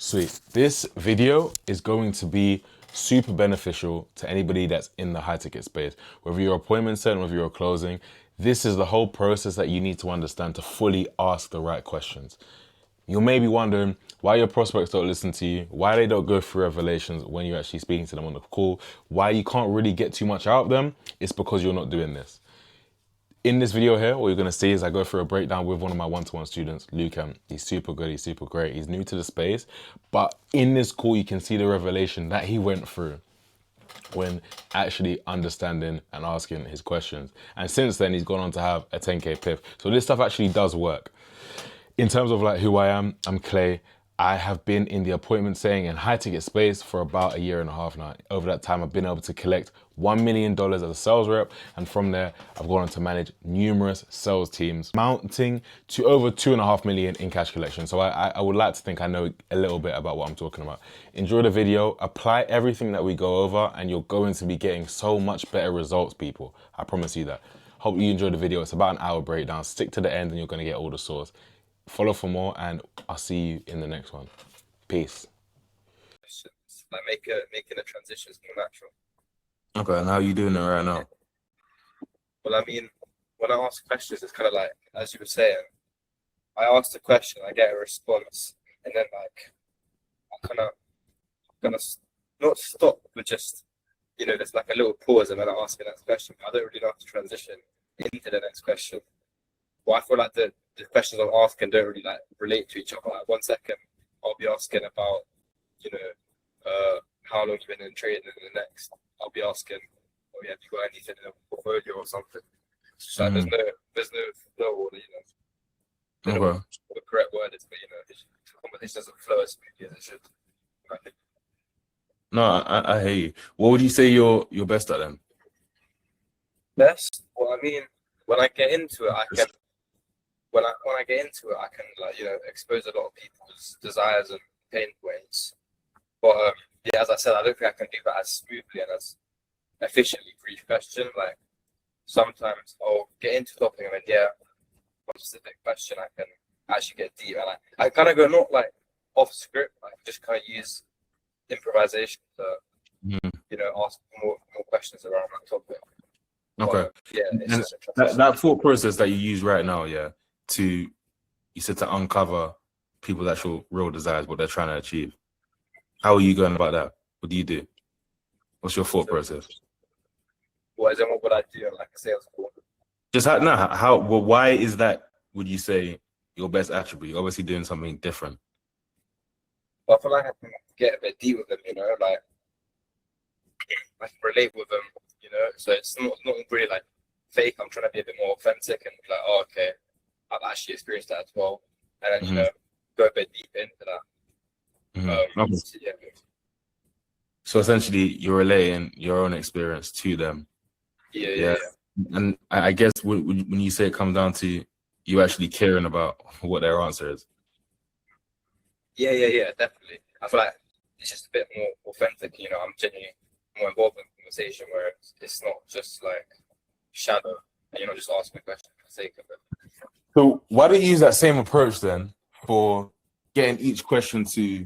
Sweet. This video is going to be super beneficial to anybody that's in the high ticket space. Whether you're appointment setting, whether you're closing, this is the whole process that you need to understand to fully ask the right questions. You may be wondering why your prospects don't listen to you, why they don't go through revelations when you're actually speaking to them on the call, why you can't really get too much out of them. It's because you're not doing this. In this video here, what you're going to see is I go through a breakdown with one of my one-to-one students, Lucan. He's super good, he's super great, he's new to the space. But in this call, you can see the revelation that he went through when actually understanding and asking his questions. And since then, he's gone on to have a 10K PIF. So this stuff actually does work. In terms of like who I am, I'm Clay. I have been in the appointment setting and high ticket space for about 1.5 years now. Over that time, I've been able to collect $1 million as a sales rep. And from there, I've gone on to manage numerous sales teams, mounting to over 2.5 million in cash collection. So I would like to think I know a little bit about what I'm talking about. Enjoy the video, apply everything that we go over, and you're going to be getting so much better results, people. I promise you that. Hope you enjoy the video. It's about an hour breakdown. Stick to the end and you're gonna get all the sauce. Follow for more, and I'll see you in the next one. Peace. Like making the transitions more natural. Okay, and how are you doing it right now? Well, I mean, when I ask questions, it's kind of like, as you were saying, I ask the question, I get a response, and then like, I kind of gonna not stop, but just, you know, there's like a little pause, and then I ask the next question. I don't really know how to transition into the next question. Well, I feel like the questions I'm asking don't really like relate to each other. Like 1 second, I'll be asking about, you know, how long you've been in trading, and the next, I'll be asking, oh yeah, have you got anything in a portfolio or something? It's like there's no flow, or you know, I don't know what the correct word is, but you know, the conversation doesn't flow as smoothly as it should. Right? No, I hear you. What would you say you're best at then? Best? Well, I mean, when I get into it, I can. When I get into it, I can like, you know, expose a lot of people's desires and pain points. But yeah, as I said, I don't think I can do that as smoothly and as efficiently for each question. Like sometimes I'll get into the topic and then yeah, one specific question I can actually get deep, and I kind of go not like off script, like just kind of use improvisation to you know, ask more questions around that topic. Okay. But, yeah, it's just that thought process that you use right now, yeah, you said to uncover people's actual real desires, what they're trying to achieve. How are you going about that? What do you do? What's your thought process? What would I do in like a sales call? Just why is that, would you say, your best attribute? You're obviously doing something different. Well, I feel like I can get a bit deep with them, you know, like I can relate with them, you know, so it's not really like fake. I'm trying to be a bit more authentic and like, oh, okay, I've actually experienced that as well, and then you know, go a bit deep into that. So, yeah. So essentially, you're relaying your own experience to them. Yeah. And I guess when you say it comes down to you actually caring about what their answer is. Yeah, definitely. I feel like it's just a bit more authentic. You know, I'm genuinely more involved in the conversation where it's not just like shadow, and you're not just asking a question for the sake of it. So why don't you use that same approach then for getting each question to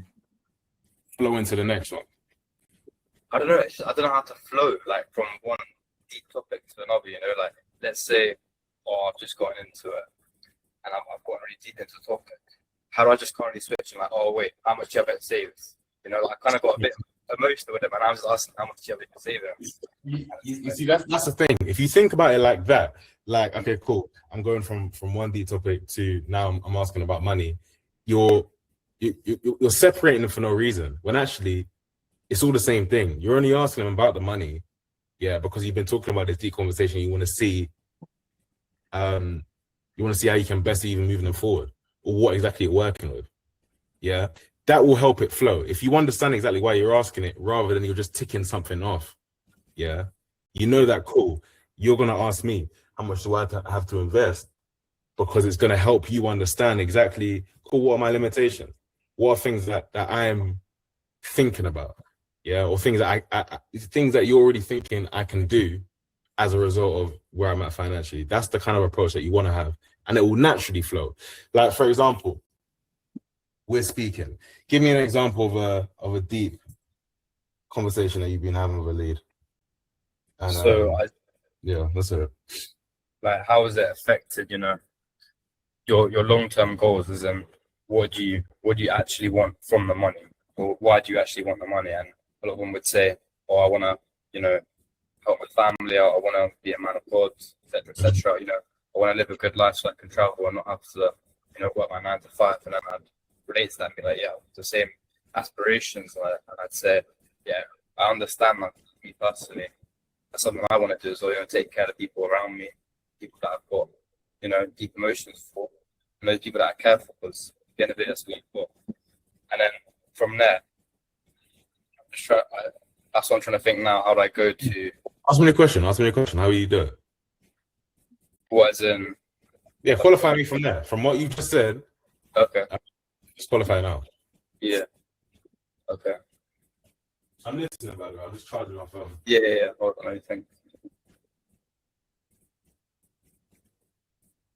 flow into the next one? I don't know. I don't know how to flow like from one deep topic to another. You know, like let's say, oh, I've just gotten into it, and I've gotten really deep into the topic. How do I just currently switch and like, oh wait, how much do you have it saved? You know, like I kind of got a bit emotional with it, and I was asking how much do you have it saved. You see, that's the thing. If you think about it like that, like, okay, cool, I'm going from one deep topic to now I'm asking about money. You're separating them for no reason, when actually it's all the same thing. You're only asking them about the money, yeah, because you've been talking about this deep conversation. You want to see how you can best even move them forward, or what exactly you're working with. Yeah, that will help it flow. If you understand exactly why you're asking it, rather than you're just ticking something off. Yeah, you know that, cool, you're gonna ask me how much do I have to invest, because it's gonna help you understand exactly, cool, what are my limitations? What are things that I'm thinking about? Yeah, or things that things that you're already thinking I can do as a result of where I'm at financially. That's the kind of approach that you want to have, and it will naturally flow. Like, for example, we're speaking. Give me an example of a deep conversation that you've been having with a lead. And So yeah, that's it. like, how has it affected, you know, your long-term goals? As in, what do you actually want from the money, or why do you actually want the money? And a lot of them would say, "Oh, I want to, you know, help my family out. I want to be a man of God, etc., etc. You know, I want to live a good life so I can travel and not have to, you know, work my 9 to 5." And then I'd relate to that and be like, "Yeah, the same aspirations." And I'd say, "Yeah, I understand that. Me personally, that's something I want to do. So, you know, take care of the people around me, people that I've got, you know, deep emotions for, and those people that I care for, because at the end of it, that's what you've got." And then from there, that's what I'm trying to think now. How do I go to? Ask me a question. How will you do it? What, as in? Yeah, qualify me from there. From what you just said. Okay. Just qualify now. Yeah. Okay. I'm listening, by the way. I'm just charging my phone. Yeah. Hold on, anything.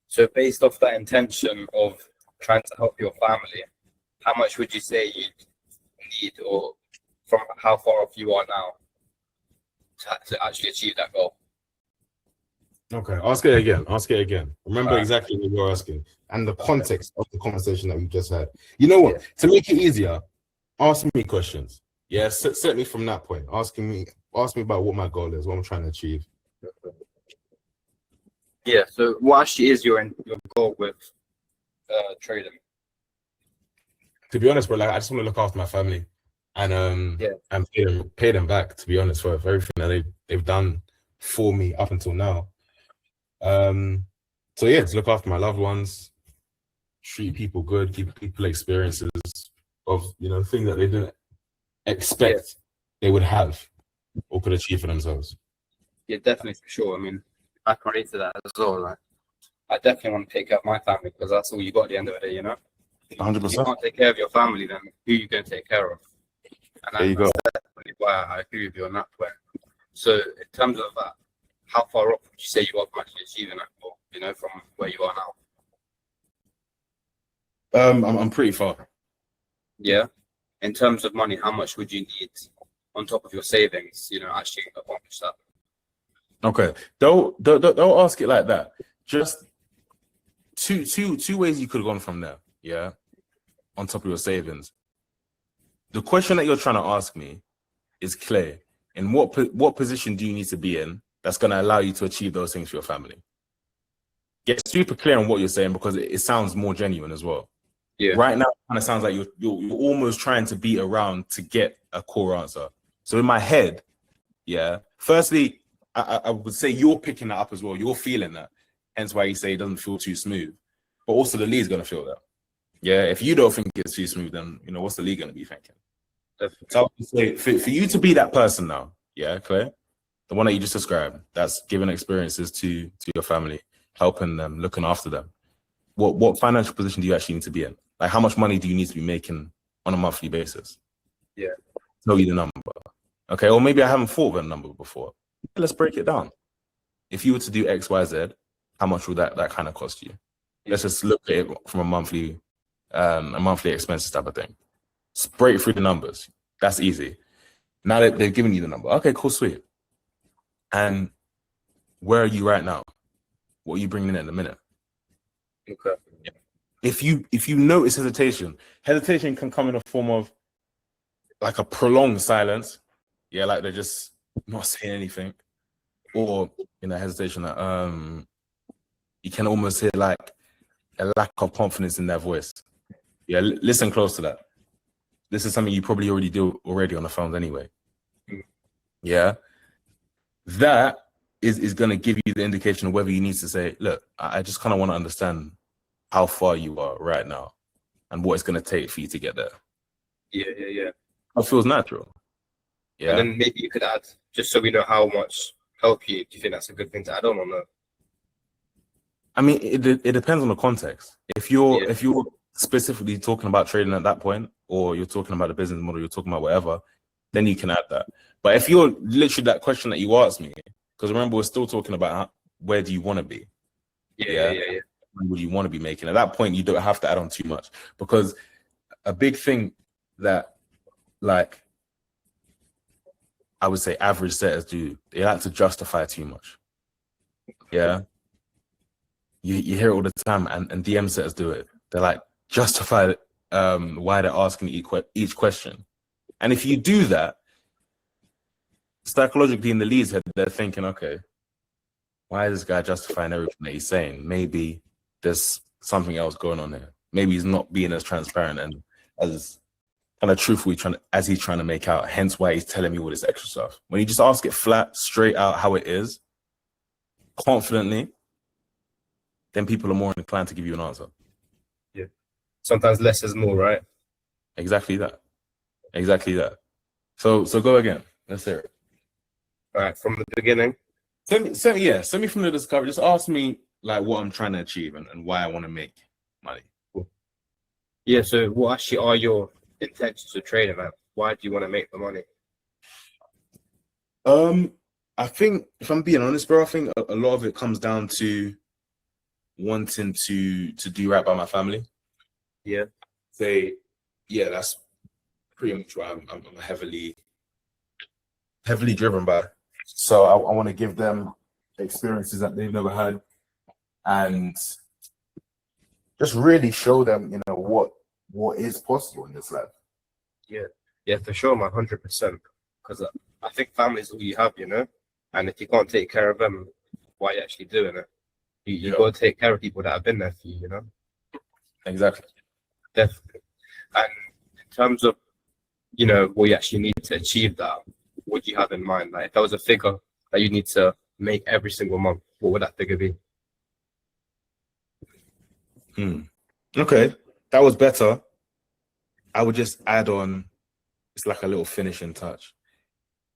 So based off that intention of trying to help your family, how much would you say you need, or from how far off you are now to actually achieve that goal? Okay, ask it again. Remember exactly what you're asking and the context of the conversation that we just had. You know what? To make it easier, ask me questions. Yeah, set me from that point. Ask me about what my goal is, what I'm trying to achieve. Yeah. So what actually is your goal with trading? To be honest, bro, like I just want to look after my family and pay them back. To be honest, for everything that they've done for me up until now. So yeah, to look after my loved ones, treat people good, give people experiences of, you know, things that they didn't expect they would have or could achieve for themselves. Yeah, definitely, for sure. I mean, I can relate to that as well. Like, I definitely want to take care of my family, because that's all you got at the end of the day, you know? 100%. If you can't take care of your family, then who are you going to take care of? And there you go. That's definitely why I agree with you on that point. So in terms of that, how far off would you say you are from actually achieving that goal, you know, from where you are now? I'm pretty far. Yeah. In terms of money, how much would you need on top of your savings, you know, actually accomplish that? Okay, don't ask it like that. Just two ways you could have gone from there. Yeah, on top of your savings. The question that you're trying to ask me is clear. In what position do you need to be in that's going to allow you to achieve those things for your family? Get super clear on what you're saying, because it sounds more genuine as well. Yeah. Right now, it kind of sounds like you're almost trying to beat around to get a core answer. So in my head, yeah. Firstly, I would say you're picking that up as well. You're feeling that. Hence why you say it doesn't feel too smooth. But also the lead's going to feel that. Yeah. If you don't think it's too smooth, then, you know, what's the lead going to be thinking? Definitely. So I would say for you to be that person now, yeah, Claire, the one that you just described, that's giving experiences to your family, helping them, looking after them. What financial position do you actually need to be in? Like, how much money do you need to be making on a monthly basis? Yeah. Tell you the number. Okay, or maybe I haven't thought of a number before. Let's break it down. If you were to do X, Y, Z, how much would that kind of cost you? Let's just look at it from a monthly expenses type of thing. Just break through the numbers. That's easy. Now that they've given you the number, okay, cool, sweet. And where are you right now? What are you bringing in a minute? Okay. If you notice hesitation can come in a form of like a prolonged silence. Yeah, like they're just not saying anything. Or, you know, hesitation that you can almost hear like a lack of confidence in their voice. Yeah, listen close to that. This is something you probably already do on the phones anyway. Yeah. That is going to give you the indication of whether you need to say, look, I just kind of want to understand how far you are right now and what it's going to take for you to get there. Yeah. It feels natural. Yeah. And then maybe you could add, just so we know how much help do you think that's a good thing to add on or no? I mean, it depends on the context. If you're specifically talking about trading at that point, or you're talking about the business model, you're talking about whatever, then you can add that. But if you're literally that question that you asked me, because remember, we're still talking about where do you want to be? Yeah. What do you want to be making? At that point, you don't have to add on too much, because a big thing that, like, I would say average setters do, they like to justify too much. Yeah. You hear it all the time, and DM setters do it. They're like, justify why they're asking each question. And if you do that, psychologically in the lead's head, they're thinking, okay, why is this guy justifying everything that he's saying? Maybe there's something else going on here. Maybe he's not being as transparent and as kind of truthfully as he's trying to make out. Hence why he's telling me all this extra stuff. When you just ask it flat, straight out how it is, confidently, then people are more inclined to give you an answer. Yeah. Sometimes less is more, right? Exactly that. Exactly that. So go again. Let's hear it. All right, from the beginning. Send me from the discovery. Just ask me like what I'm trying to achieve and why I want to make money. Cool. Yeah, so what actually are your intentions of trading? Like, why do you want to make the money? I think, if I'm being honest, bro, I think a lot of it comes down to wanting to do right by my family. Yeah. That's pretty much what I'm heavily driven by. So I want to give them experiences that they've never had, and just really show them, what is possible in this life. Yeah, for sure, man, 100%. Because I think family is all you have, and if you can't take care of them, why are you actually doing it? You got to take care of people that have been there for you, Exactly. Definitely. And in terms of, what you actually need to achieve that, what do you have in mind? Like, if there was a figure that you need to make every single month, what would that figure be? Okay, that was better. I would just add on, it's like a little finishing touch.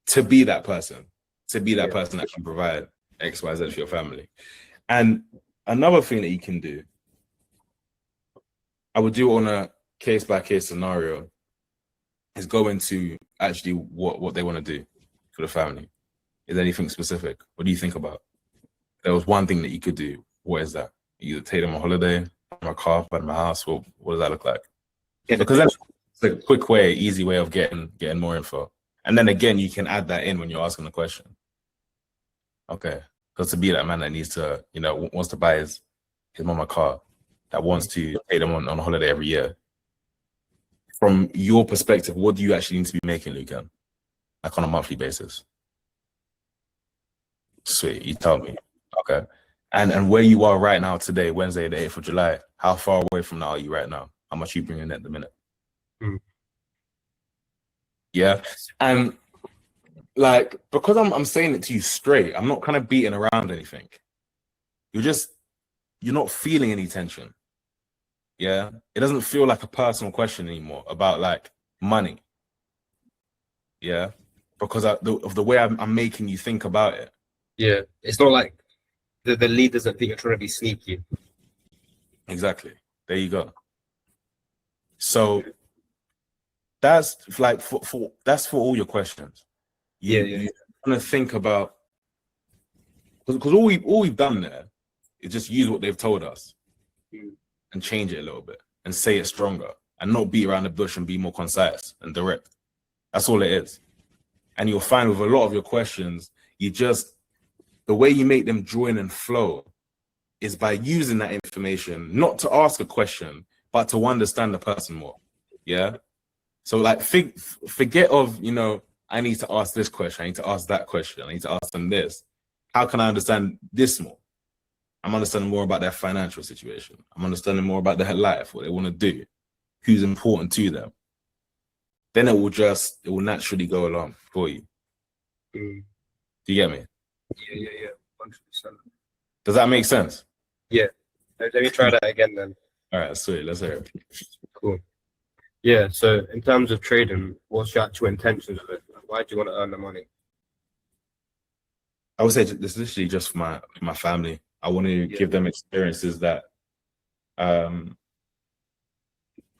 To be that person. That can provide X, Y, Z for your family. And another thing that you can do, I would do on a case-by-case scenario, is go into actually what they want to do for the family. Is there anything specific? What do you think about? There was one thing that you could do. What is that? You either take them on holiday, my car, buy my house. What does that look like? Because that's a quick way, easy way of getting more info. And then again, you can add that in when you're asking the question. Okay, because to be that man that needs to, wants to buy his mom a car, that wants to pay them on a holiday every year. From your perspective, what do you actually need to be making, Lucan? Like on a monthly basis? Sweet, you tell me. Okay. And where you are right now today, Wednesday, the 8th of July, how far away from now are you right now? How much are you bringing in at the minute? Yeah. And like, because I'm saying it to you straight, I'm not kind of beating around anything. You're not feeling any tension. Yeah. It doesn't feel like a personal question anymore about like money. Yeah. Because of the way I'm making you think about it. Yeah. It's not like the lead doesn't think you're trying to be sneaky. Exactly. There you go. So that's like that's for all your questions. You want to think about, because all we've done there is just use what they've told us and change it a little bit and say it stronger and not beat around the bush and be more concise and direct. That's all it is. And you'll find with a lot of your questions, the way you make them join and flow is by using that information, not to ask a question, but to understand the person more. Yeah. So like forget of, I need to ask this question. I need to ask that question. I need to ask them this. How can I understand this more? I'm understanding more about their financial situation. I'm understanding more about their life, what they want to do, who's important to them. Then it will naturally go along for you. Do you get me? Yeah. 100%. Does that make sense? Yeah. Let me try that again then. All right, sweet. Let's hear it. Cool. Yeah, so in terms of trading, what's your actual intentions of it? Why do you want to earn the money? I would say this is literally just for my family. I want to give them experiences that that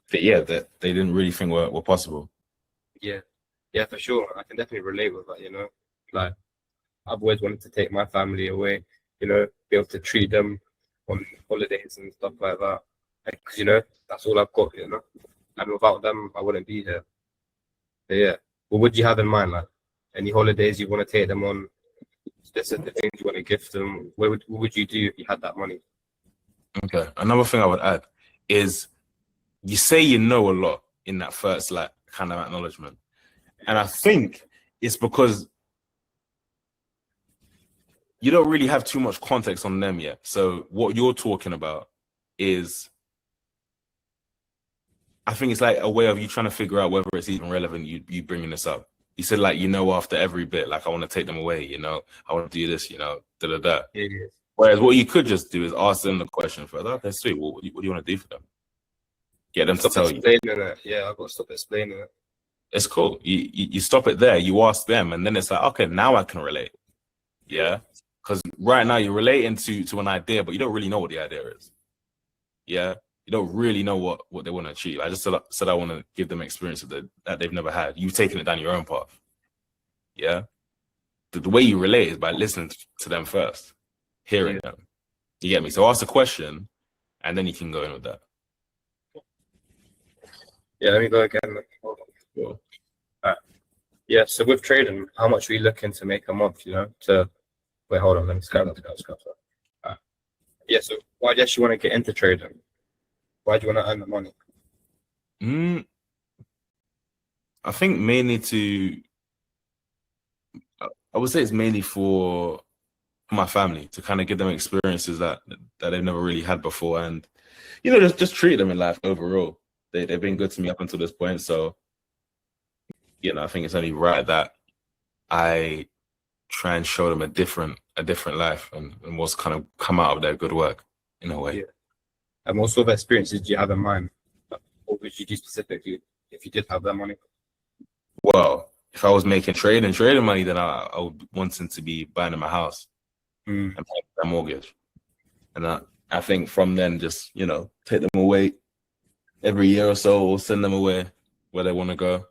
they didn't really think were possible. Yeah, for sure. I can definitely relate with that, Like, I've always wanted to take my family away, be able to treat them on holidays and stuff like that. Because, that's all I've got, and without them, I wouldn't be here. But yeah, what would you have in mind? Like any holidays you want to take them on? Specific things you want to gift them? What would you do if you had that money? Okay. Another thing I would add is you say you know a lot in that first like kind of acknowledgement. And I think it's because you don't really have too much context on them yet. So what you're talking about is, I think it's like a way of you trying to figure out whether it's even relevant, you bringing this up. You said like, after every bit, like I want to take them away, I want to do this, da-da-da. Yeah. Whereas what you could just do is ask them the question first. Okay, sweet. What do you want to do for them? Get them to tell you. It. Yeah, I've got to stop explaining it. It's cool. You stop it there. You ask them, and then it's like, okay, now I can relate. Yeah, because right now you're relating to an idea, but you don't really know what the idea is. Yeah, you don't really know what they want to achieve. I just said I want to give them experience that they've never had. You've taken it down your own path. Yeah, the way you relate is by listening to them first, hearing them. You get me? So ask a question, and then you can go in with that. Yeah, let me go again. Cool. Yeah, so with trading, how much are you looking to make a month, wait, hold on, let me scrap that. Yeah, so why do you actually want to get into trading? Why do you want to earn the money? I think mainly I would say it's mainly for my family, to kind of give them experiences that they've never really had before, and just treat them in life overall. They've been good to me up until this point, so I think it's only right that I try and show them a different life and what's kind of come out of their good work in a way. Yeah. And what sort of experiences do you have in mind? What would you do specifically if you did have that money? Well, if I was making trading money, then I would want to be buying them a house and paying their mortgage. And I think from then just, take them away every year or so, or send them away where they want to go,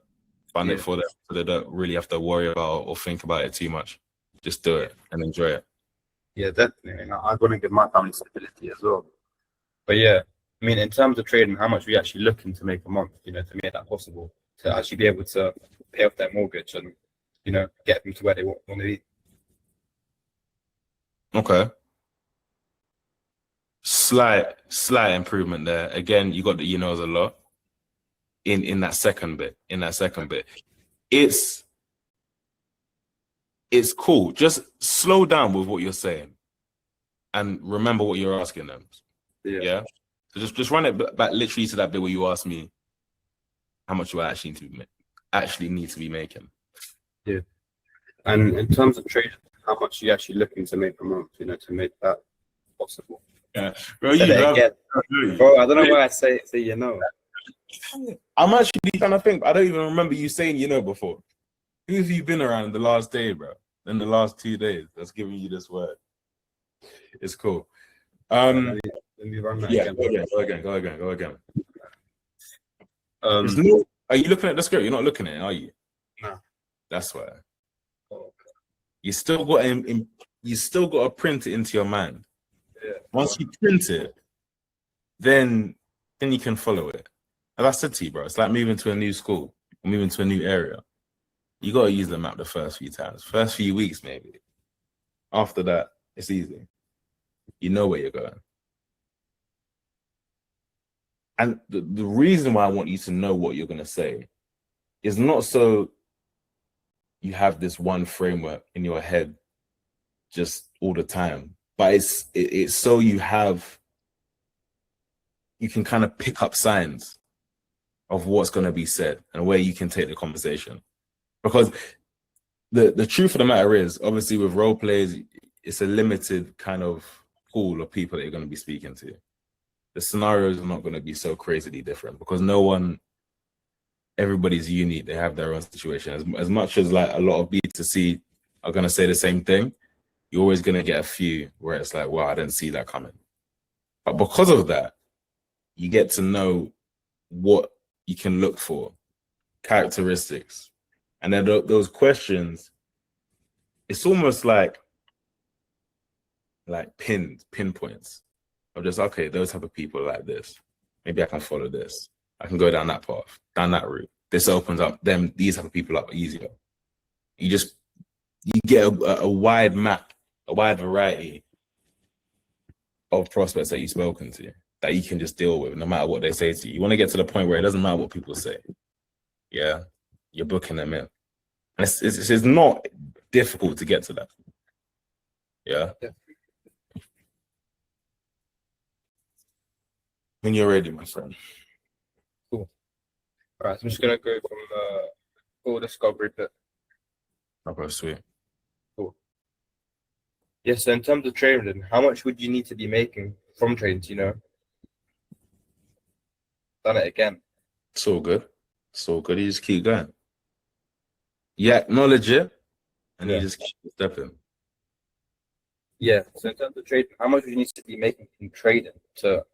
fund it for them, so they don't really have to worry about or think about it too much. Just do it and enjoy it. Yeah, definitely. I'd want to give my family stability as well. But yeah, I mean, in terms of trading, how much are we actually looking to make a month, to make that possible, to actually be able to pay off their mortgage and, get them to where they want to be? Okay. Slight improvement there. Again, you got the a lot in that second bit. It's cool. Just slow down with what you're saying and remember what you're asking them. Yeah. So just run it back literally to that bit where you asked me how much you actually need to be making. Yeah. And in terms of trading, how much are you actually looking to make a month, to make that possible? Yeah. Bro, I don't know why I say I'm actually trying to think. I don't even remember you saying before. Who have you been around in the last day, bro? In the last 2 days that's giving you this word. It's cool. Let me run that again. Go again. Are you looking at the script? You're not looking at it, are you? No. That's why. You still got to print it into your mind. Yeah. Once you print it, then you can follow it. As I said to you, bro, it's like moving to a new school, moving to a new area. You got to use the map the first few times, first few weeks maybe. After that, it's easy. You know where you're going. And the reason why I want you to know what you're going to say is not so you have this one framework in your head just all the time, but it's so you can kind of pick up signs of what's going to be said and where you can take the conversation. Because the truth of the matter is, obviously with role plays, it's a limited kind of pool of people that you're going to be speaking to. The scenarios are not going to be so crazily different because everybody's unique. They have their own situation. As much as like a lot of B2C are going to say the same thing, you're always going to get a few where it's like, wow, I didn't see that coming. But because of that, you get to know what you can look for, characteristics. And then those questions, it's almost like pinpoints of just, okay, those type of people are like this. Maybe I can follow this. I can go down that path, down that route. This opens up these type of people up easier. You get a wide map, a wide variety of prospects that you've spoken to that you can just deal with no matter what they say to you. You want to get to the point where it doesn't matter what people say. Yeah, you're booking them in. And it's not difficult to get to that. Yeah. When you're ready, my friend. Cool. All right, so I'm just gonna go from the full discovery bit. Okay, sweet. Cool. Yeah, so in terms of trading, how much would you need to be making from trades, you know? Done it again. It's all good. It's all good. You just keep going. You acknowledge it, and you just keep stepping. Yeah, so in terms of trading, how much would you need to be making from trading to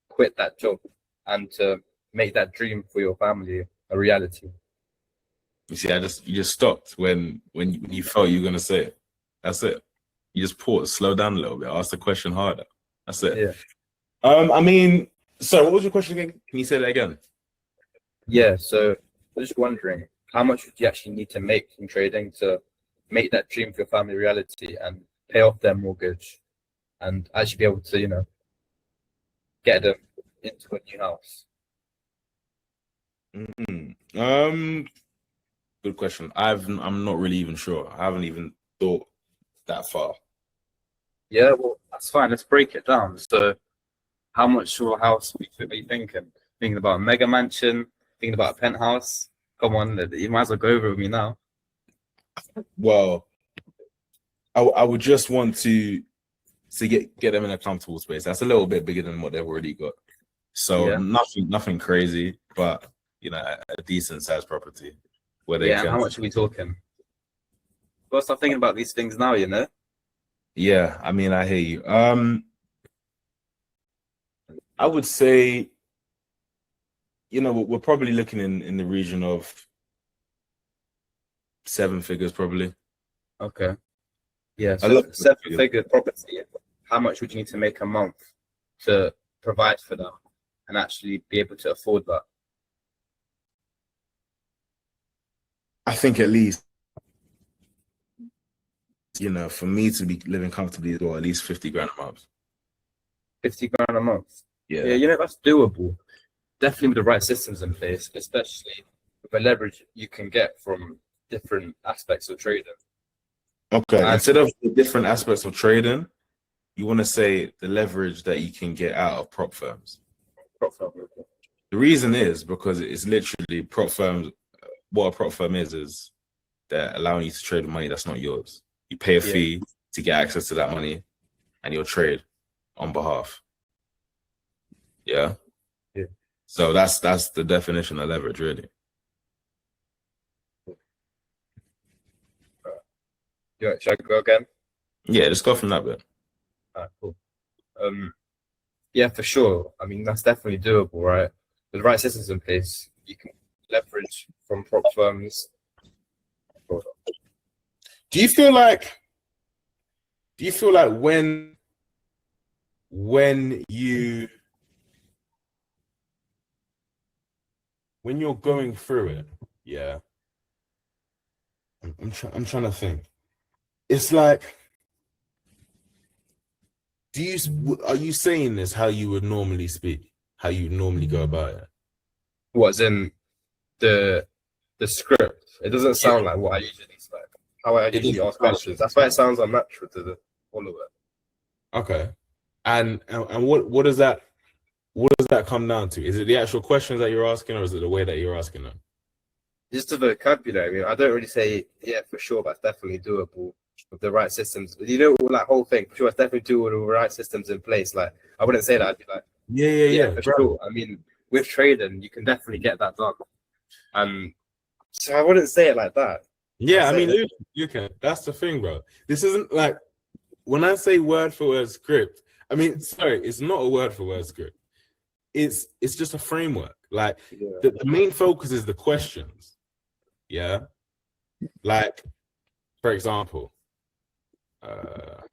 quit that job and to make that dream for your family a reality? You see, you just stopped when you felt you were gonna say it. That's it. You just pause, slow down a little bit, ask the question harder. That's it. Yeah. I mean, so what was your question again? Can you say that again? Yeah, so I'm just wondering, how much would you actually need to make from trading to make that dream for your family reality and pay off their mortgage and actually be able to, you know, get them into a new house? Good question. I'm not really even sure. I haven't even thought that far. Yeah, well, that's fine. Let's break it down. So, how much for a house are you thinking? Thinking about a mega mansion? Thinking about a penthouse? Come on, you might as well go over with me now. Well, I would just want to get them in a comfortable space. That's a little bit bigger than what they've already got. So nothing crazy, but you know, a decent sized property where they can. How much are we talking? Gotta start thinking about these things now, you know? Yeah, I mean, I hear you. I would say, you know, we're probably looking in the region of 7 figures, probably. Okay. Yeah, so seven-figure property. How much would you need to make a month to provide for that and actually be able to afford that? I think at least, you know, for me to be living comfortably as well, at least 50 grand a month. 50 grand a month? Yeah, you know, that's doable. Definitely with the right systems in place, especially with the leverage you can get from different aspects of trading. Okay, instead of the different aspects of trading, you want to say the leverage that you can get out of prop firms. The reason is because it's literally prop firms. What a prop firm is they're allowing you to trade money that's not yours. You pay a fee to get access to that money, and you'll trade on behalf. Yeah. So that's the definition of leverage, really. Yeah, should I go again? Yeah, just go from that bit. All right, cool. Yeah, for sure. I mean, that's definitely doable, right? With the right systems in place, you can leverage from prop firms. Do you feel like when you're going through it, yeah, I'm trying to think. It's like, are you saying this how you would normally speak, how you normally go about it? What's in the script? It doesn't sound like what I usually expect. How I usually ask questions. That's why it sounds unnatural to the follower. Okay, and what does that come down to? Is it the actual questions that you're asking, or is it the way that you're asking them? Just the vocabulary. I mean, I don't really say for sure, but it's definitely doable with the right systems. You know, that whole thing. For sure, it's definitely doable with the right systems in place. Like, I wouldn't say that. I'd be like, yeah, for sure. I mean, with trading, you can definitely get that done. So I wouldn't say it like that. Yeah, I mean, you can. That's the thing, bro. This isn't like when I say word for word script. I mean, sorry, it's not a word for word script. It's just a framework. Like the main focus is the questions. Yeah, like for example, let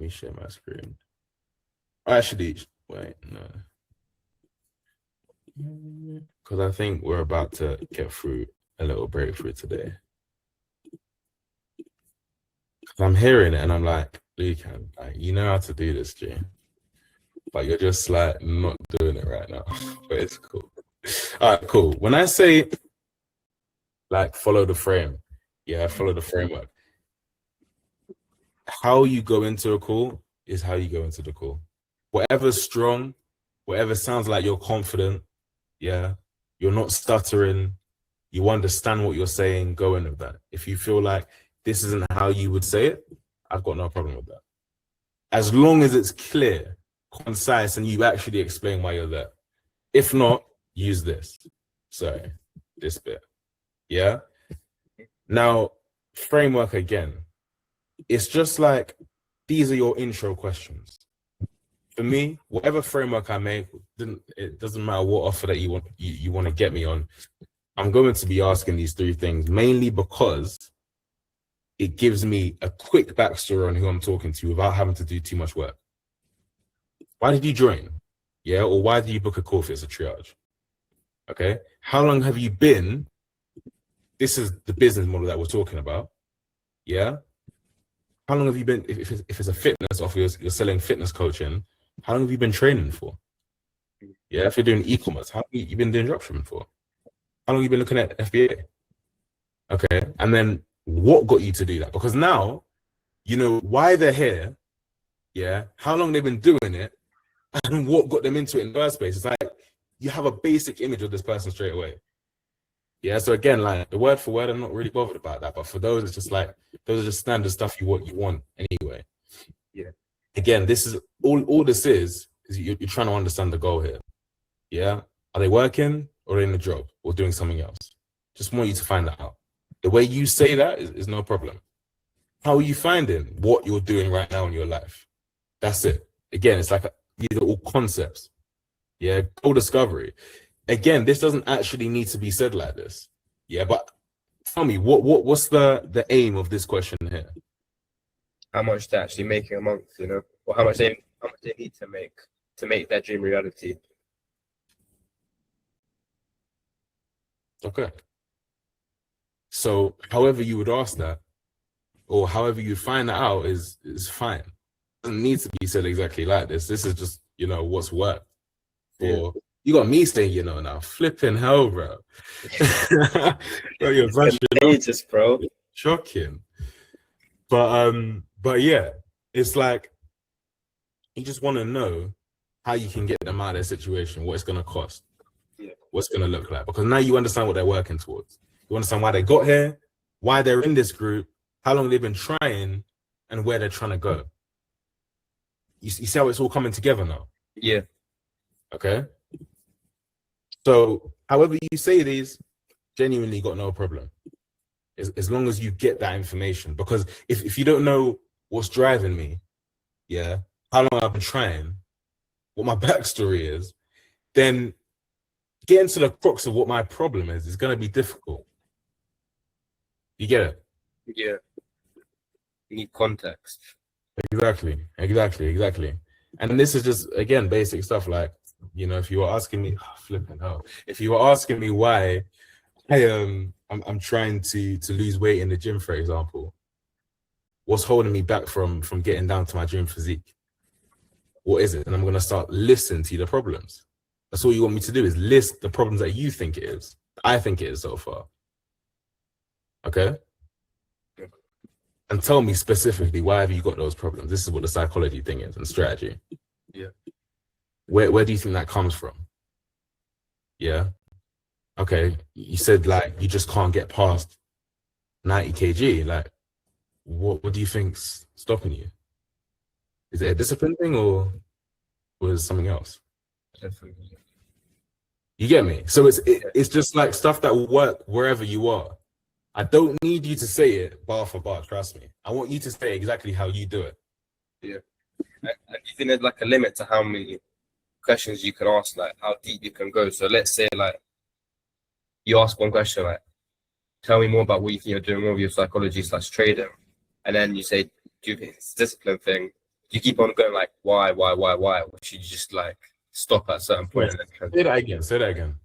me share my screen. Actually, wait, no. Because I think we're about to get through a little breakthrough today. I'm hearing it and I'm like, Lucan, like, you know how to do this, G. But you're just like not doing it right now. But it's cool. All right, cool. When I say like follow the frame, yeah, follow the framework. How you go into a call is how you go into the call. Whatever's strong, whatever sounds like you're confident, yeah, you're not stuttering, you understand what you're saying, go in with that. If you feel like this isn't how you would say it, I've got no problem with that. As long as it's clear, concise, and you actually explain why you're there. If not, use this. Sorry, this bit. Yeah? Now, framework again. It's just like, these are your intro questions. For me, whatever framework I make, it doesn't matter what offer that you want to get me on, I'm going to be asking these three things, mainly because it gives me a quick backstory on who I'm talking to without having to do too much work. Why did you join? Yeah, or why did you book a call if it's a triage? Okay, how long have you been? This is the business model that we're talking about. Yeah, how long have you been? If it's a fitness offer, you're selling fitness coaching. How long have you been training for? Yeah, if you're doing e-commerce, how long have you been doing dropshipping for? How long have you been looking at FBA? Okay, and then what got you to do that? Because now you know why they're here. Yeah, how long they've been doing it, and what got them into it in the first place. It's like you have a basic image of this person straight away. Yeah, so again, like the word for word, I'm not really bothered about that. But for those, it's just like those are just standard stuff you want anyway. Yeah. Again, this is all this is you're trying to understand the goal here. Yeah. Are they working or are they in a job or doing something else? Just want you to find that out. The way you say that is no problem. How are you finding what you're doing right now in your life? That's it. Again, it's like these are all concepts. Yeah, goal discovery. Again, this doesn't actually need to be said like this. Yeah, but tell me, what's the aim of this question here? How much they're actually making a month, you know, or how much they need to make their dream reality. Okay. So however you would ask that, or however you find that out is fine. It doesn't need to be said exactly like this. This is just, you know, what's worked. Or you got me saying, you know, now flipping hell, bro. Bro, you're ages, bro. Shocking. But yeah, it's like you just want to know how you can get them out of their situation, what it's gonna cost, what's gonna look like. Because now you understand what they're working towards. You understand why they got here, why they're in this group, how long they've been trying, and where they're trying to go. You see how it's all coming together now? Yeah. Okay. So however you say these, genuinely got no problem. As long as you get that information. Because if you don't know what's driving me, yeah, how long I've been trying, what my backstory is, then getting to the crux of what my problem is going to be difficult. You get it? Yeah. You need context. Exactly. And this is just, again, basic stuff like, you know, if you were asking me, flipping hell, if you were asking me why I'm trying to lose weight in the gym, for example, what's holding me back from getting down to my dream physique? What is it? And I'm going to start listening to the problems. That's all you want me to do, is list the problems that you think it is. I think it is so far. Okay? And tell me specifically, why have you got those problems? This is what the psychology thing is and strategy. Yeah. Where do you think that comes from? Yeah. Okay. You said like you just can't get past 90 kg. Like, what do you think's stopping you? Is it a discipline thing or is it something else? Definitely. You get me? So it's just like stuff that will work wherever you are. I don't need you to say it bar for bar, trust me. I want you to say exactly how you do it. Yeah. And you think there's like a limit to how many questions you can ask, like how deep you can go? So let's say like you ask one question, like, tell me more about what you think you're doing wrong with your psychology / trading. And then you say, do you think it's a discipline thing? You keep on going like, why? Or should you just like stop at a certain point and then Say that again. Say that again.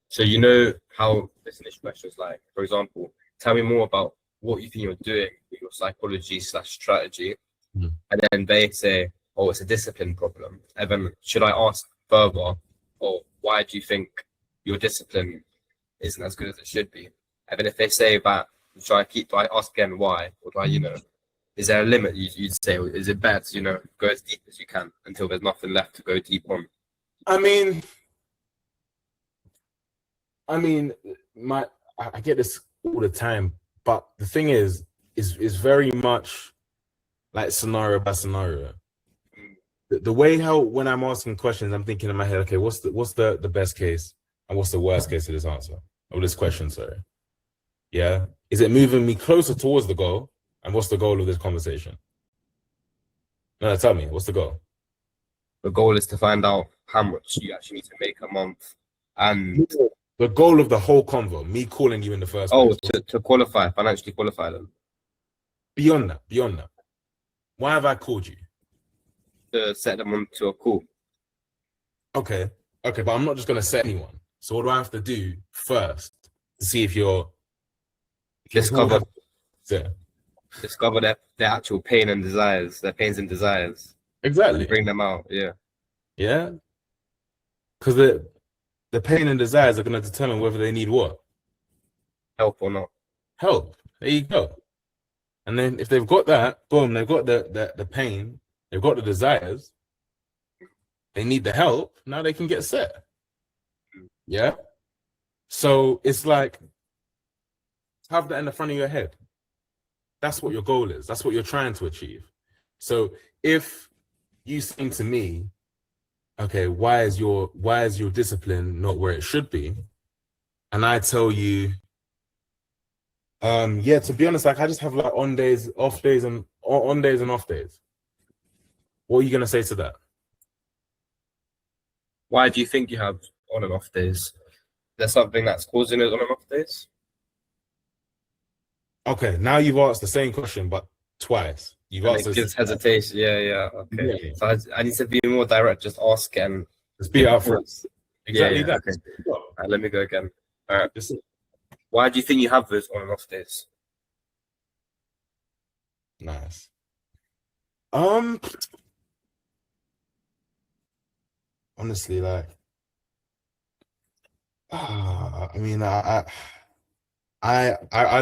So you know how this initial question is like, for example, tell me more about what you think you're doing with your psychology/strategy. Mm. And then they say, oh, it's a discipline problem. And then should I ask further, or why do you think your discipline isn't as good as it should be? And then if they say that, do I ask again why? Or do I, is there a limit you'd say? Or is it better to, go as deep as you can until there's nothing left to go deep on? I mean, I get this all the time, but the thing is very much like scenario by scenario. The way how when I'm asking questions, I'm thinking in my head, okay, what's the best case and what's the worst case of this answer of this question? Sorry, yeah, is it moving me closer towards the goal? And what's the goal of this conversation? No, tell me, what's the goal? The goal is to find out how much you actually need to make a month, and the goal of the whole convo, me calling you in the first place. To qualify, financially qualify them. Beyond that, why have I called you? To set them on to a call. Okay, but I'm not just gonna set anyone. So what do I have to do first to see if you're discover yeah. their actual pain and desires, their pains and desires. Exactly. Bring them out, yeah. Yeah. Because the pain and desires are gonna determine whether they need what? Help or not. Help. There you go. And then if they've got that, boom, they've got the pain, they've got the desires, they need the help, now they can get set. Yeah. So it's like, have that in the front of your head. That's what your goal is. That's what you're trying to achieve. So if you saying to me, okay, why is your discipline not where it should be? And I tell you, yeah, to be honest, like I just have like on days, off days, and on days and off days. What are you gonna say to that? Why do you think you have on and off days? There's something that's causing it on and off days? Okay, now you've asked the same question, but twice. You've asked it gives hesitation. Yeah. Okay. Yeah. So I need to be more direct. Just ask and just be upfront. Exactly that. Okay. Right, let me go again. All right. Why do you think you have those on and off days? Nice. Honestly, like, I mean, I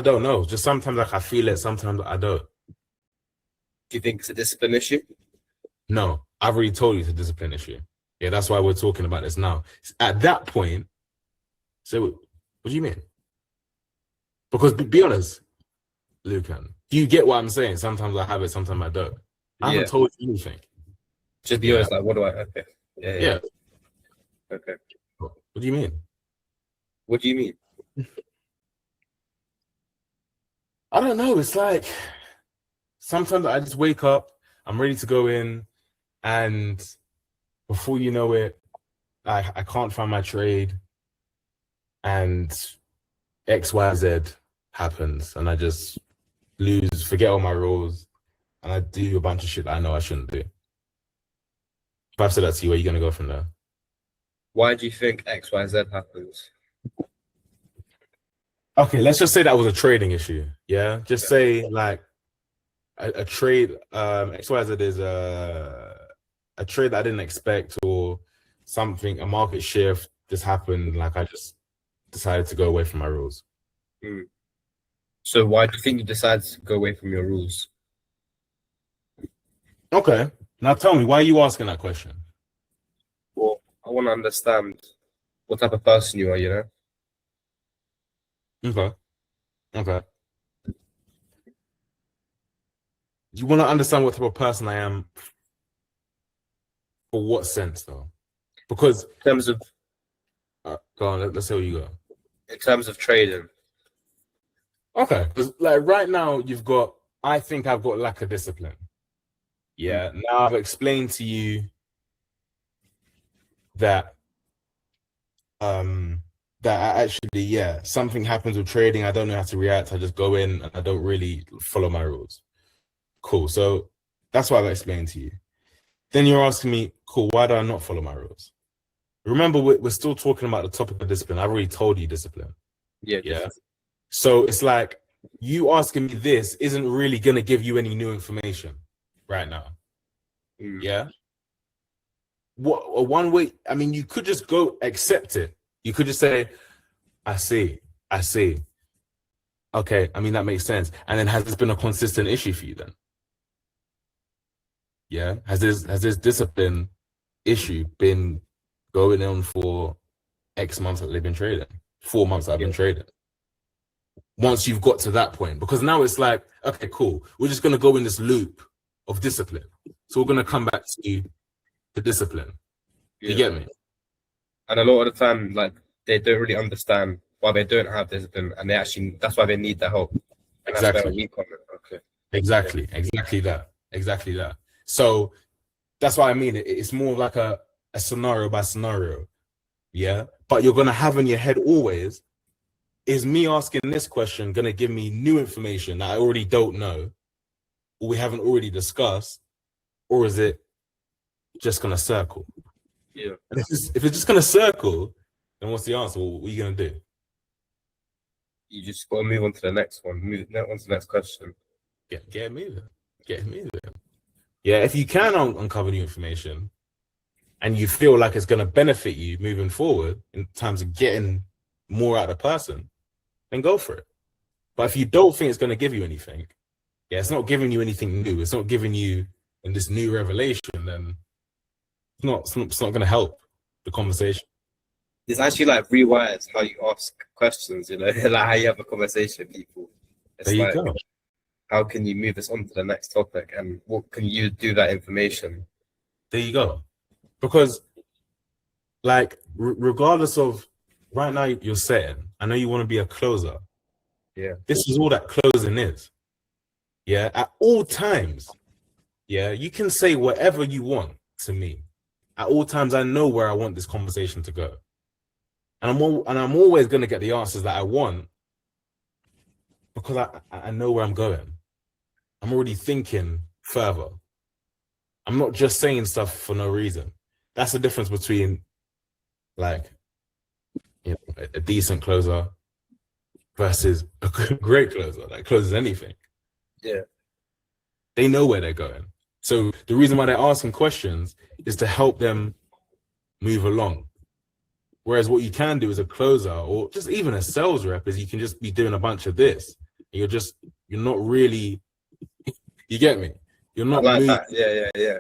don't know. Just sometimes like I feel it, sometimes I don't. Do you think it's a discipline issue? No, I've already told you it's a discipline issue. Yeah, that's why we're talking about this now. At that point, so what do you mean? Because be honest, Lucan, do you get what I'm saying? Sometimes I have it, sometimes I don't. I haven't told you anything. Just be honest, like, what do I? Okay. Yeah. Okay. What do you mean? What do you mean? I don't know. It's like sometimes I just wake up, I'm ready to go in, and before you know it, I can't find my trade, and XYZ happens, and I just forget all my rules, and I do a bunch of shit that I know I shouldn't do. If I've said that to you, where are you going to go from there? Why do you think XYZ happens? Okay, let's just say that was a trading issue. Yeah, just say like a trade. XYZ is a trade that I didn't expect, or something. A market shift just happened. Like I just decided to go away from my rules. So why do you think you decided to go away from your rules? Okay, now tell me, why are you asking that question? Well, I want to understand what type of person you are. Okay. You want to understand what type of person I am? For what sense, though? Because in terms of, go on. Let's see where you go. In terms of trading. Okay, because like right now, I think I've got lack of discipline. Yeah. Now I've explained to you that that I actually, something happens with trading. I don't know how to react. I just go in and I don't really follow my rules. Cool. So that's what I've explained to you. Then you're asking me, cool, why do I not follow my rules? remember we're still talking about the topic of discipline. I've already told you discipline. Yeah. So it's like you asking me this isn't really gonna give you any new information right now. Yeah. What one way? I mean, you could just go accept it. You could just say, I see. Okay, I mean that makes sense. And then has this been a consistent issue for you then? Yeah. Has this discipline issue been going on for X months that they've been trading? 4 months that I've been trading. Once you've got to that point, because now it's like, okay, cool. We're just gonna go in this loop of discipline. So we're gonna come back to the discipline. You get me? And a lot of the time, like they don't really understand why they don't have discipline, and that's why they need the help. And Exactly. That's where we come in. Okay. Exactly that. So that's what I mean. It's more like a scenario by scenario. Yeah. But you're gonna have in your head always, is me asking this question gonna give me new information that I already don't know, or we haven't already discussed, or is it just gonna circle? Yeah. And if it's just gonna circle, then what's the answer? What are you gonna do? You just got to move on to the next one. Move on to the next question. Get moving. Yeah, if you can uncover new information and you feel like it's going to benefit you moving forward in terms of getting more out of the person, then go for it. But if you don't think it's going to give you anything, it's not giving you anything new, it's not giving you in this new revelation, then it's not going to help the conversation. It's actually like rewires how you ask questions, like how you have a conversation with people. It's there you like, go. How can you move us on to the next topic, and what can you do that information? There you go. Because, like, regardless of right now you're saying, I know you want to be a closer. Yeah. This is all that closing is. Yeah. At all times, yeah, you can say whatever you want to me. At all times, I know where I want this conversation to go. And I'm always going to get the answers that I want because I know where I'm going. I'm already thinking further. I'm not just saying stuff for no reason. That's the difference between, like, a decent closer versus a great closer that closes anything. Yeah. They know where they're going. So the reason why they're asking questions is to help them move along. Whereas what you can do as a closer or just even a sales rep is you can just be doing a bunch of this. You're not really, you get me? You're not like moving. that. Yeah.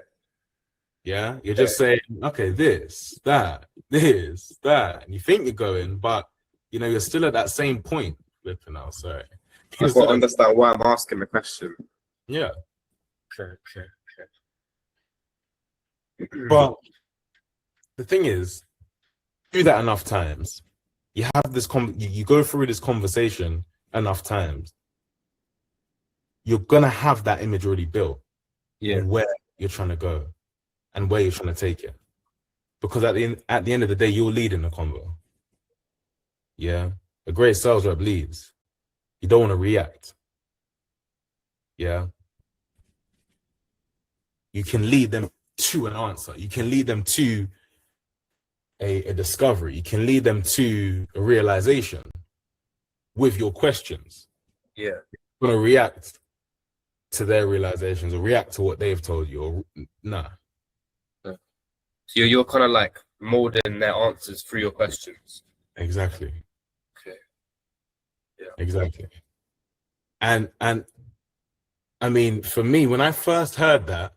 Yeah, you're just saying, okay, this, that, and you think you're going, but you're still at that same point. Flipping out, sorry. I've got to understand why I'm asking the question. Yeah. Okay. But the thing is, do that enough times. You have this you go through this conversation enough times. You're gonna have that image already built. Yeah. On where you're trying to go and where you're trying to take it. Because at the end of the day, you're leading the convo. Yeah. A great sales rep leads. You don't want to react. Yeah. You can lead them to an answer. You can lead them to a discovery. You can lead them to a realization with your questions. Yeah. You're going to react to their realizations or react to what they've told you or nah. So you're kind of like molding their answers through your questions. Exactly. Okay. Yeah. Exactly. And I mean, for me, when I first heard that,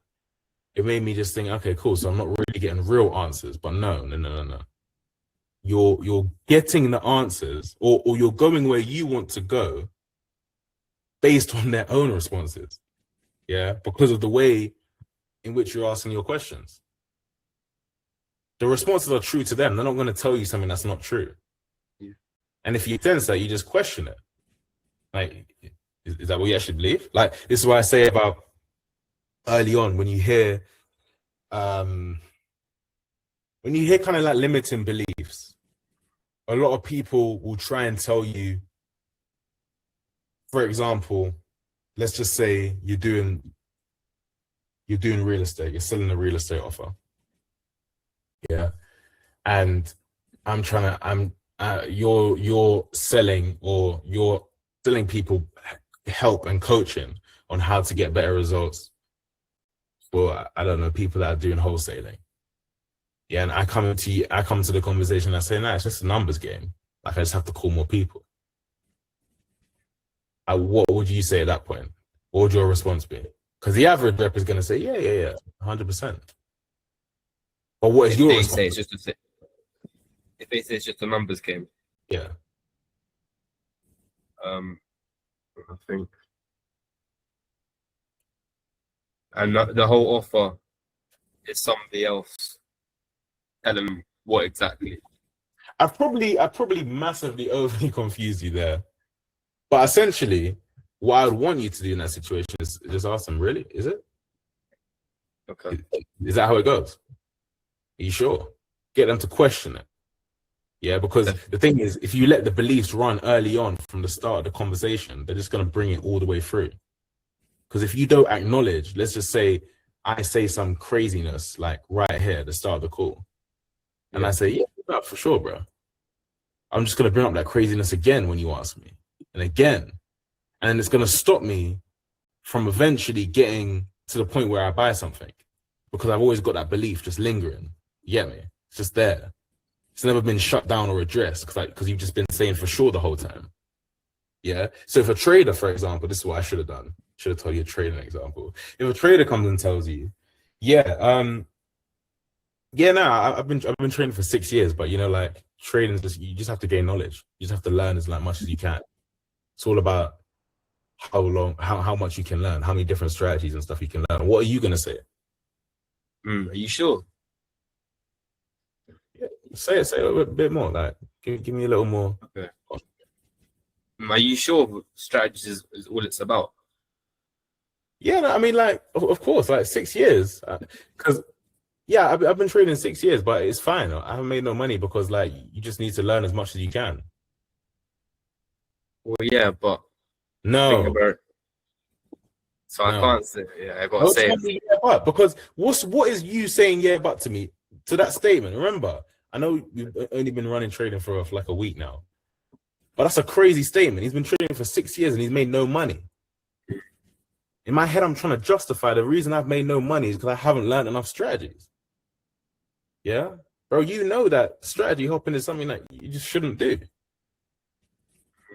it made me just think, okay, cool. So I'm not really getting real answers, but no. You're getting the answers or you're going where you want to go based on their own responses. Yeah. Because of the way in which you're asking your questions. The responses are true to them. They're not going to tell you something that's not true. Yeah. And if you sense that, you just question it. Like, is that what you actually believe? Like, this is what I say about early on when you hear kind of like limiting beliefs. A lot of people will try and tell you, for example, let's just say you're doing real estate, you're selling a real estate offer. Yeah. and you're selling, or you're selling people help and coaching on how to get better results for, I don't know, people that are doing wholesaling. Yeah, and I come to the conversation and I say, nah, it's just a numbers game. Like, I just have to call more people. What would you say at that point? What would your response be? Because the average rep is going to say, yeah, 100%. But what is your response? If they say it's just a numbers game. Yeah. I think. And the whole offer is somebody else. Tell them what exactly. I probably massively overly confused you there. But essentially, what I would want you to do in that situation is just ask them, really? Is it? Okay. Is that how it goes? Are you sure? Get them to question it. Yeah, because the thing is, if you let the beliefs run early on from the start of the conversation, they're just going to bring it all the way through. Because if you don't acknowledge, let's just say I say some craziness like right here at the start of the call, and I say, yeah, for sure, bro. I'm just going to bring up that craziness again when you ask me, and again. And it's going to stop me from eventually getting to the point where I buy something, because I've always got that belief just lingering. You get me? It's just there. It's never been shut down or addressed because you've just been saying for sure the whole time. Yeah. So if a trader, for example, this is what I should have done. Should have told you a trading example. If a trader comes and tells you, I've been training for 6 years, but like trading is you just have to gain knowledge. You just have to learn as much as you can. It's all about how much you can learn, how many different strategies and stuff you can learn. What are you gonna say? Are you sure? Yeah, say it a little bit more. Like, give me a little more. Okay. Are you sure strategies is all it's about? Yeah, no, I mean, like, of course, like 6 years. Because, I've been trading 6 years, but it's fine. I haven't made no money because, like, you just need to learn as much as you can. Well, yeah, but no. So no. I can't say. Yeah, I gotta say it. Yeah, but because what is you saying yeah, but to me to that statement? Remember, I know you've only been running trading for like a week now, but that's a crazy statement. He's been trading for 6 years and he's made no money. In my head, I'm trying to justify the reason I've made no money is because I haven't learned enough strategies. Yeah, bro, you know that strategy hopping is something that you just shouldn't do.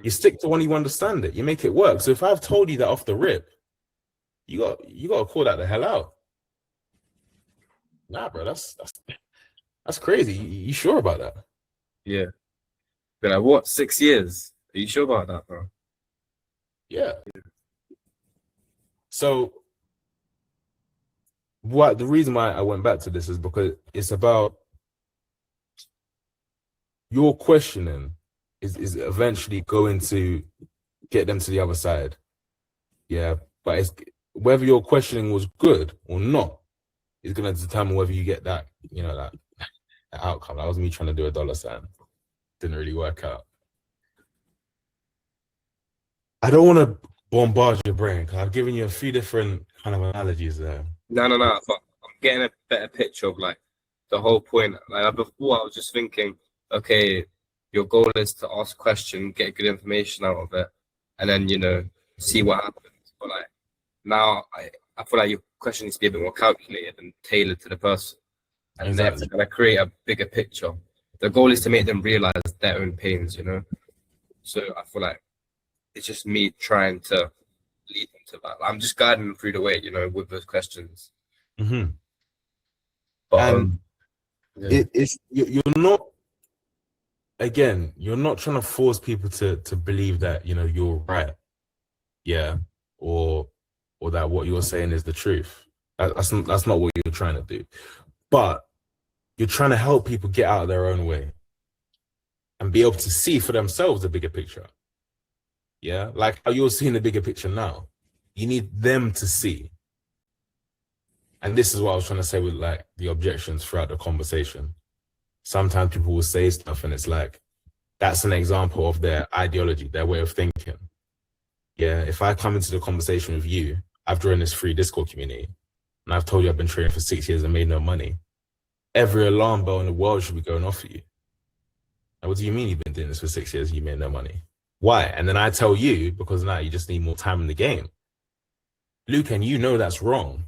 You stick to when you understand it. You make it work. So if I've told you that off the rip, you got to call that the hell out. Nah, bro, that's crazy. You sure about that? Yeah. But like, what? 6 years? Are you sure about that, bro? Yeah. So the reason why I went back to this is because it's about your questioning is eventually going to get them to the other side. Yeah. But it's whether your questioning was good or not is going to determine whether you get that, that outcome. That was me trying to do a dollar sign. Didn't really work out. I don't want to bombard your brain because I've given you a few different kind of analogies there. No. But I'm getting a better picture of like the whole point. Like before, I was just thinking, okay, your goal is to ask a question, get good information out of it, and then see what happens. But like now, I feel like your question needs to be a bit more calculated and tailored to the person, and exactly. They're going to create a bigger picture. The goal is to make them realize their own pains, So I feel like it's just me trying to lead them to that. I'm just guiding them through the way, with those questions. Mm-hmm. But you're not. Again, you're not trying to force people to believe that you're right, yeah, or that what you're saying is the truth. That's not what you're trying to do. But you're trying to help people get out of their own way and be able to see for themselves the bigger picture. Yeah, like how you're seeing the bigger picture now. You need them to see. And this is what I was trying to say with like the objections throughout the conversation. Sometimes people will say stuff and it's like, that's an example of their ideology, their way of thinking. Yeah, if I come into the conversation with you, I've joined this free Discord community and I've told you I've been trading for 6 years and made no money. every alarm bell in the world should be going off for you. Now, what do you mean you've been doing this for 6 years and you made no money? Why? And then I tell you, because now you just need more time in the game. Luke, and you know that's wrong.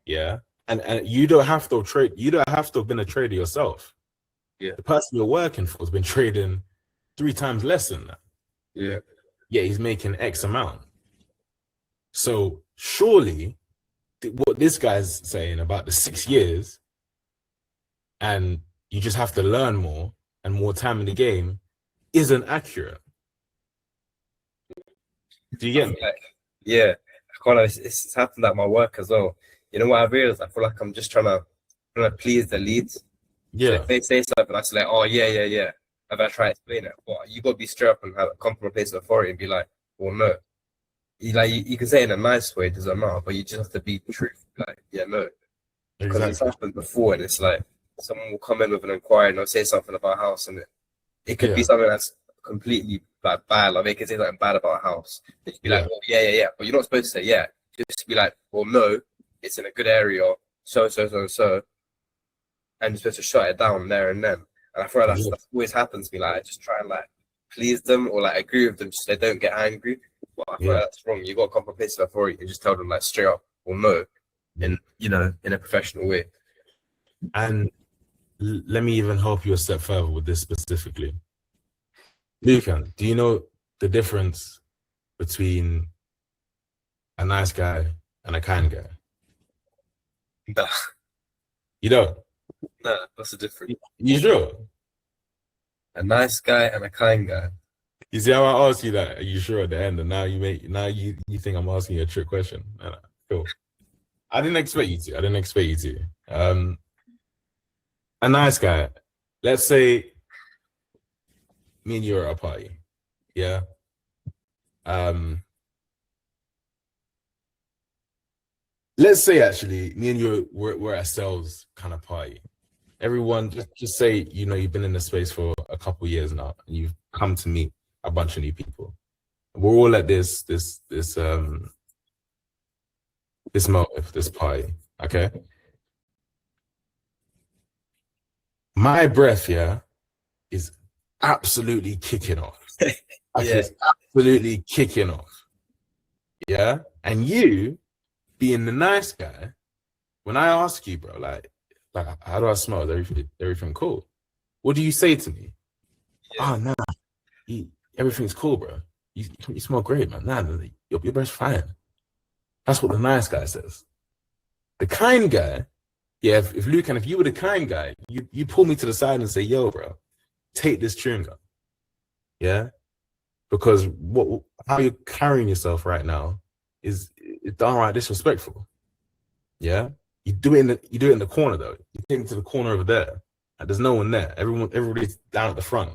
Yeah. And you don't have to trade, you don't have to have been a trader yourself. Yeah. The person you're working for has been trading 3 times less than that. Yeah. Yeah, he's making X amount. So surely what this guy's saying about the 6 years and you just have to learn more and more time in the game isn't accurate. Do you get me? Yeah. It's happened at my work as well. You know what I realized? I feel like I'm just trying to please the leads. Yeah. So if they say something, I say like, oh yeah. And I try to explain it. But you gotta be straight up and come from a place of authority and be like, well, no. You can say it in a nice way, it doesn't matter, but you just have to be truthful. Like, yeah, no. Because it's happened before, and it's like someone will come in with an inquiry and they'll say something about a house, and it could be something that's completely like bad. Like they could say something bad about a house. They could be like, well, yeah, but you're not supposed to say yeah. Just be like, well, no, it's in a good area, so, and you're supposed to shut it down there and then. And I feel like that's always happens to me. Like I just try and like please them or like agree with them so they don't get angry. But I feel like that's wrong. You got to come from a place of authority and just tell them like straight up or no, in a professional way. And let me even help you a step further with this specifically. Lucan, do you know the difference between a nice guy and a kind guy? Nah. You don't? Nah, what's the difference? You sure? A nice guy and a kind guy. You see how I asked you that? Are you sure at the end? And now you think I'm asking you a trick question. Cool. I didn't expect you to. A nice guy. Let's say me and you are at a party. Yeah. Let's say actually me and you we're at a sales kind of party. Everyone just say, you've been in the space for a couple years now and you've come to meet a bunch of new people. We're all at this motive, this party. Okay. My breath, is absolutely kicking off. It's absolutely kicking off. Yeah. And you being the nice guy, when I ask you, bro, like how do I smell? Is everything cool? What do you say to me? Oh no, everything's cool, bro. You smell great, man. Nah, your breath's fine. That's what the nice guy says. The kind guy, if Lucan, if you were the kind guy, you pull me to the side and say, yo, bro, take this chewing gum. Yeah? Because how you're carrying yourself right now is downright disrespectful. Yeah? You do it in the corner though. You take me to the corner over there. Like, there's no one there. Everybody's down at the front.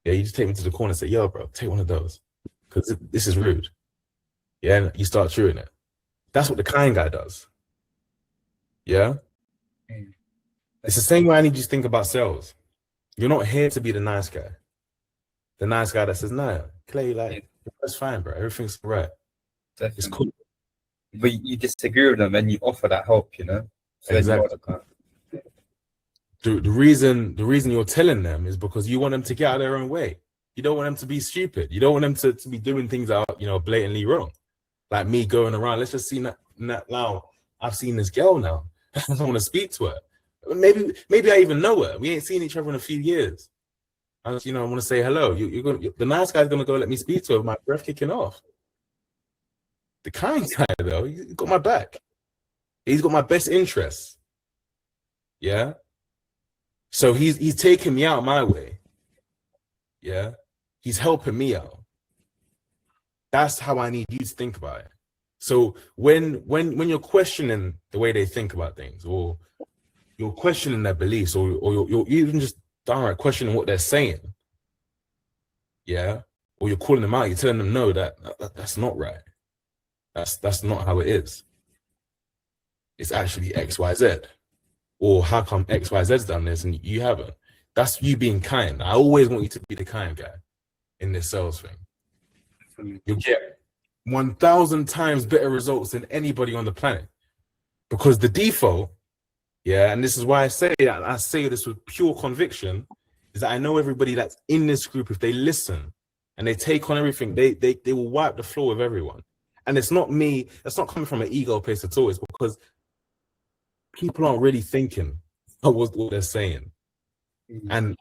Yeah, you just take me to the corner and say, yo, bro, take one of those. Because this is rude. Yeah, and you start chewing it. That's what the kind guy does. Yeah? It's the same way I need you to think about sales. You're not here to be the nice guy. The nice guy that says, nah, Clay, that's fine, bro. Everything's right. Definitely. It's cool. But you disagree with them and you offer that help, So exactly. The reason you're telling them is because you want them to get out of their own way. You don't want them to be stupid. You don't want them to be doing things that are, blatantly wrong. Like me going around, let's just see that now. I've seen this girl now. I don't want to speak to her. Maybe I even know her. We ain't seen each other in a few years. I want to say hello. The nice guy's gonna go let me speak to her with my breath kicking off. The kind guy though, he's got my back. He's got my best interests. Yeah. So he's taking me out my way. Yeah. He's helping me out. That's how I need you to think about it. So when you're questioning the way they think about things, or you're questioning their beliefs, or you're even just downright questioning what they're saying, yeah, or you're calling them out, you're telling them no, that's not right. That's not how it is. It's actually X, Y, Z. Or how come X, Y, Z's done this and you haven't? That's you being kind. I always want you to be the kind guy in this sales thing. You'll get 1,000 times better results than anybody on the planet. Because the default Yeah, and this is why I say this with pure conviction, is that I know everybody that's in this group, if they listen and they take on everything, they will wipe the floor with everyone. And it's not me, that's not coming from an ego place at all. It's because people aren't really thinking of what they're saying. And